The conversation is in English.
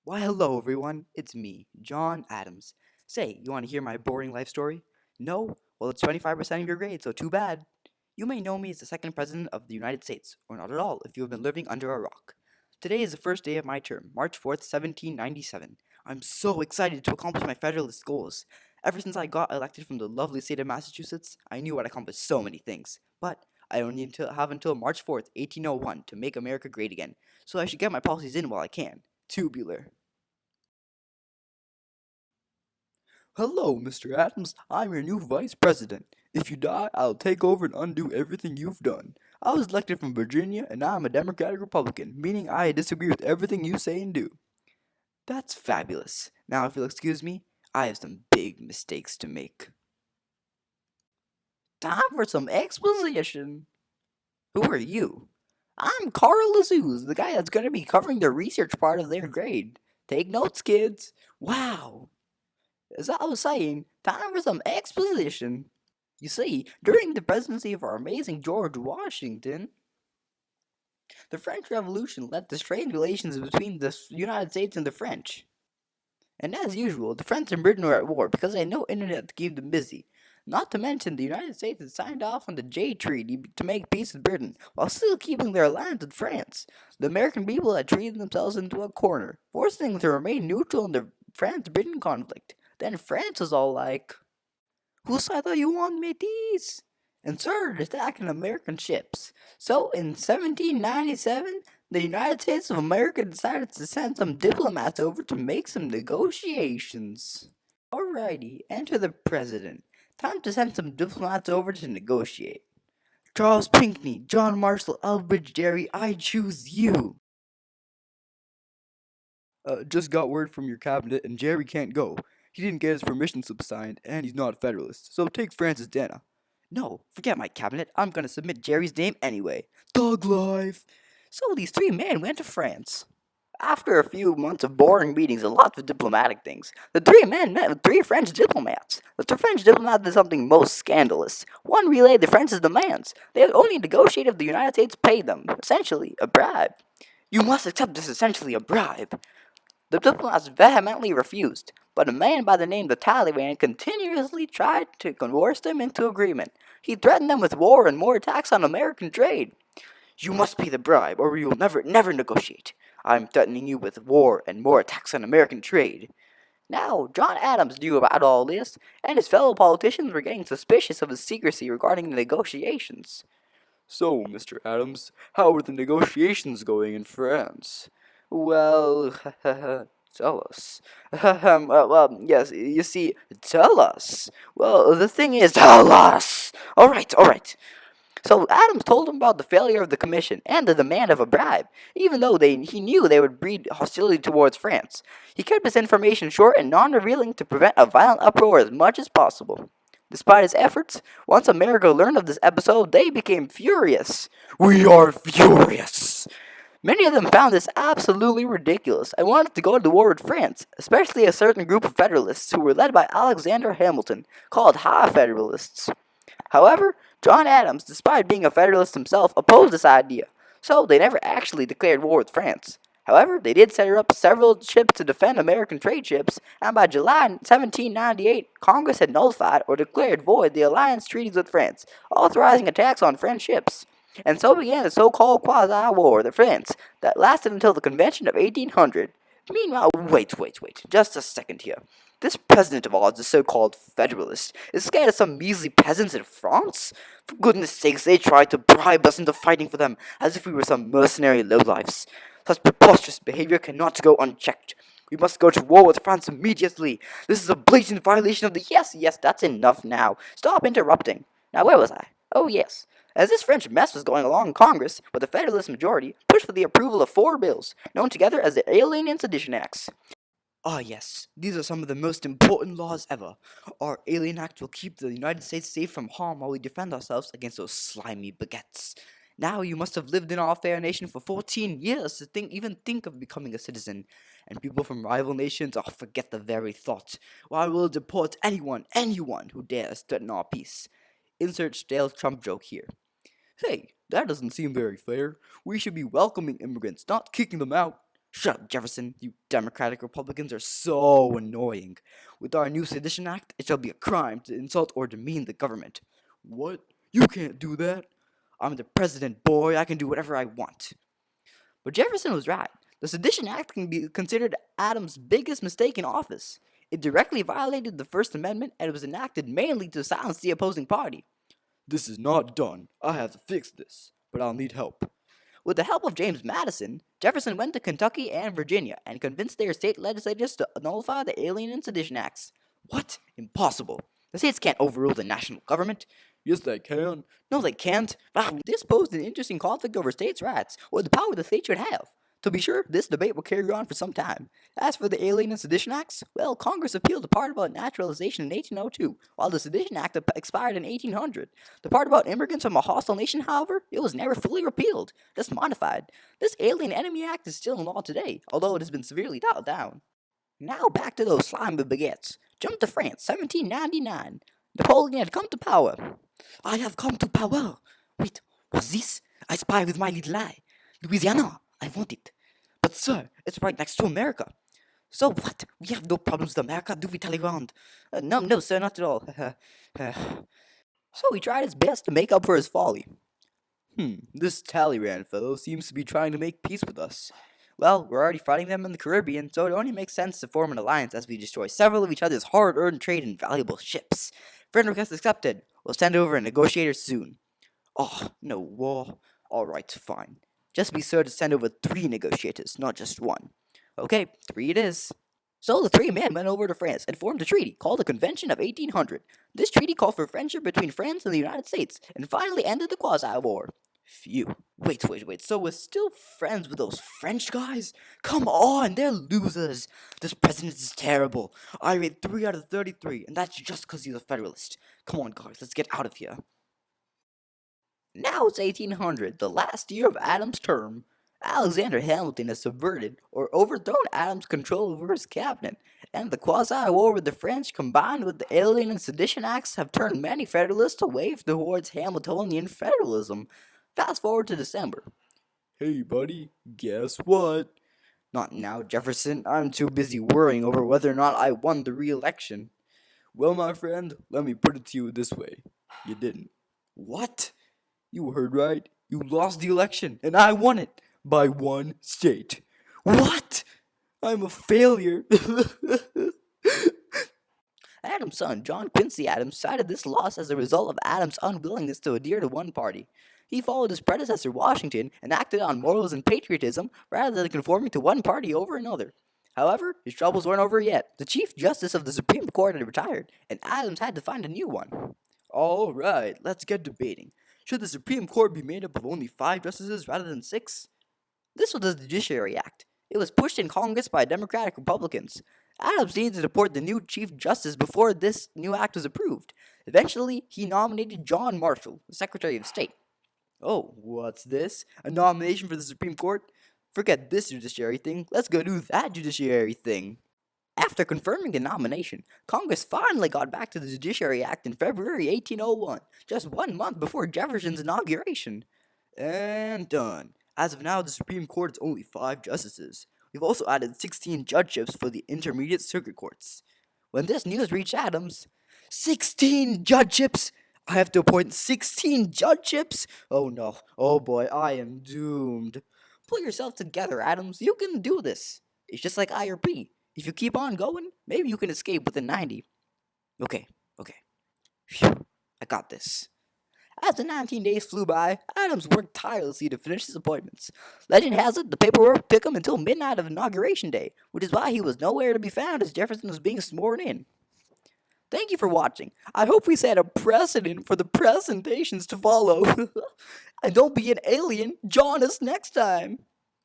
Why, hello, everyone. It's me, John Adams. Say, you want to hear my boring life story? No? Well, it's 25% of your grade, so too bad. You may know me as the second president of the United States, or not at all if you have been living under a rock. Today is the first day of my term, March 4th, 1797. I'm so excited to accomplish my Federalist goals. Ever since I got elected from the lovely state of Massachusetts, I knew I'd accomplish so many things. But I don't need to have until March 4th, 1801 to make America great again, so I should get my policies in while I can. Tubular. Hello, Mr. Adams. I'm your new vice president. If you die, I'll take over and undo everything you've done. I was elected from Virginia, and I'm a Democratic Republican, meaning I disagree with everything you say and do. That's fabulous. Now, if you'll excuse me, I have some big mistakes to make. Time for some exposition. Who are you? I'm Carl Lazuz, the guy that's going to be covering the research part of their grade. Take notes, kids. Wow. As I was saying, time for some exposition. You see, during the presidency of our amazing George Washington, the French Revolution led to strained relations between the United States and the French. And as usual, the French and Britain were at war because they had no internet to keep them busy. Not to mention, the United States had signed off on the Jay Treaty to make peace with Britain, while still keeping their alliance with France. The American people had treated themselves into a corner, forcing them to remain neutral in the France-Britain conflict. Then France was all like, "Whose side are you on, mateys?" And started attacking American ships. So in 1797, the United States of America decided to send some diplomats over to make some negotiations. Alrighty, enter the president. Time to send some diplomats over to negotiate. Charles Pinckney, John Marshall, Elbridge Gerry, I choose you. Just got word from your cabinet, and Jerry can't go. He didn't get his permission slip signed, and he's not a Federalist, so take Francis Dana. No, forget my cabinet. I'm gonna submit Jerry's name anyway. Thug life! So these three men went to France. After a few months of boring meetings and lots of diplomatic things, the three men met with three French diplomats. The French diplomats did something most scandalous. One relayed the French's demands. They would only negotiate if the United States paid them, essentially a bribe. You must accept this essentially a bribe. The diplomats vehemently refused, but a man by the name of Talleyrand continuously tried to coerce them into agreement. He threatened them with war and more attacks on American trade. You must pay the bribe, or we will never negotiate. I'm threatening you with war and more attacks on American trade. Now, John Adams knew about all this, and his fellow politicians were getting suspicious of his secrecy regarding the negotiations. So, Mr. Adams, how are the negotiations going in France? Well, tell us. Yes, you see, tell us. Well, the thing is, tell us. All right. So Adams told him about the failure of the commission and the demand of a bribe, even though he knew they would breed hostility towards France. He kept his information short and non-revealing to prevent a violent uproar as much as possible. Despite his efforts, once America learned of this episode, they became furious. We are furious! Many of them found this absolutely ridiculous and wanted to go to war with France, especially a certain group of Federalists who were led by Alexander Hamilton, called High Federalists. However, John Adams, despite being a Federalist himself, opposed this idea, so they never actually declared war with France. However, they did set up several ships to defend American trade ships, and by July 1798, Congress had nullified or declared void the alliance treaties with France, authorizing attacks on French ships. And so began the so-called quasi-war with France that lasted until the Convention of 1800. Meanwhile, wait, just a second here. This president of ours, the so-called Federalist, is scared of some measly peasants in France? For goodness sakes, they tried to bribe us into fighting for them, as if we were some mercenary lowlifes. Such preposterous behavior cannot go unchecked. We must go to war with France immediately. This is a blatant violation of the— Yes, that's enough now. Stop interrupting. Now, where was I? Oh, yes. As this French mess was going along in Congress, with the Federalist majority, pushed for the approval of four bills, known together as the Alien and Sedition Acts. Ah, yes, these are some of the most important laws ever. Our Alien Act will keep the United States safe from harm while we defend ourselves against those slimy baguettes. Now you must have lived in our fair nation for 14 years to even think of becoming a citizen. And people from rival nations, forget the very thought. Why will deport anyone who dares threaten our peace. Insert stale Trump joke here. Hey, that doesn't seem very fair. We should be welcoming immigrants, not kicking them out. Shut up, Jefferson. You Democratic Republicans are so annoying. With our new Sedition Act, it shall be a crime to insult or demean the government. What? You can't do that. I'm the president, boy. I can do whatever I want. But Jefferson was right. The Sedition Act can be considered Adams' biggest mistake in office. It directly violated the First Amendment and it was enacted mainly to silence the opposing party. This is not done. I have to fix this, but I'll need help. With the help of James Madison, Jefferson went to Kentucky and Virginia and convinced their state legislatures to nullify the Alien and Sedition Acts. What? Impossible. The states can't overrule the national government. Yes, they can. No, they can't. This posed an interesting conflict over states' rights, or the power the state should have. To be sure, this debate will carry on for some time. As for the Alien and Sedition Acts, well, Congress appealed the part about naturalization in 1802, while the Sedition Act expired in 1800. The part about immigrants from a hostile nation, however, it was never fully repealed, just modified. This Alien Enemy Act is still in law today, although it has been severely dialed down. Now back to those slimy baguettes. Jump to France, 1799. Napoleon had come to power. I have come to power. Wait, what's this? I spy with my little eye. Louisiana, I want it. But sir, it's right next to America. So what? We have no problems with America, do we, Talleyrand? No, sir, not at all. So he tried his best to make up for his folly. This Talleyrand fellow seems to be trying to make peace with us. Well, we're already fighting them in the Caribbean, so it only makes sense to form an alliance as we destroy several of each other's hard-earned trade and valuable ships. Friend request accepted. We'll send over a negotiator soon. Oh, no war. Alright, fine. Just be sure to send over 3 negotiators, not just 1. Okay, 3 it is. So the 3 men went over to France and formed a treaty called the Convention of 1800. This treaty called for friendship between France and the United States and finally ended the Quasi-War. Phew. Wait. So we're still friends with those French guys? Come on, they're losers. This president is terrible. I rate 3 out of 33, and that's just because he's a Federalist. Come on, guys, let's get out of here. Now it's 1800, the last year of Adams' term. Alexander Hamilton has subverted or overthrown Adams' control over his cabinet, and the quasi-war with the French combined with the Alien and Sedition Acts have turned many Federalists away towards Hamiltonian federalism. Fast forward to December. Hey buddy, guess what? Not now, Jefferson. I'm too busy worrying over whether or not I won the re-election. Well, my friend, let me put it to you this way. You didn't. What? You heard right. You lost the election, and I won it by 1 state. What? I'm a failure. Adams' son, John Quincy Adams, cited this loss as a result of Adams' unwillingness to adhere to one party. He followed his predecessor, Washington, and acted on morals and patriotism rather than conforming to one party over another. However, his troubles weren't over yet. The Chief Justice of the Supreme Court had retired, and Adams had to find a new one. All right, let's get debating. Should the Supreme Court be made up of only 5 justices rather than 6? This was the Judiciary Act. It was pushed in Congress by Democratic Republicans. Adams needed to appoint the new Chief Justice before this new act was approved. Eventually, he nominated John Marshall, the Secretary of State. Oh, what's this? A nomination for the Supreme Court? Forget this judiciary thing. Let's go do that judiciary thing. After confirming the nomination, Congress finally got back to the Judiciary Act in February 1801, just 1 month before Jefferson's inauguration. And done. As of now, the Supreme Court is only 5 justices. We've also added 16 judgeships for the intermediate circuit courts. When this news reached Adams, 16 judgeships! I have to appoint 16 judgeships? Oh no. Oh boy, I am doomed. Pull yourself together, Adams. You can do this. It's just like IRP. If you keep on going, maybe you can escape within 90. Okay. Phew, I got this. As the 19 days flew by, Adams worked tirelessly to finish his appointments. Legend has it the paperwork took him until midnight of Inauguration Day, which is why he was nowhere to be found as Jefferson was being sworn in. Thank you for watching. I hope we set a precedent for the presentations to follow. And don't be an alien. Join us next time.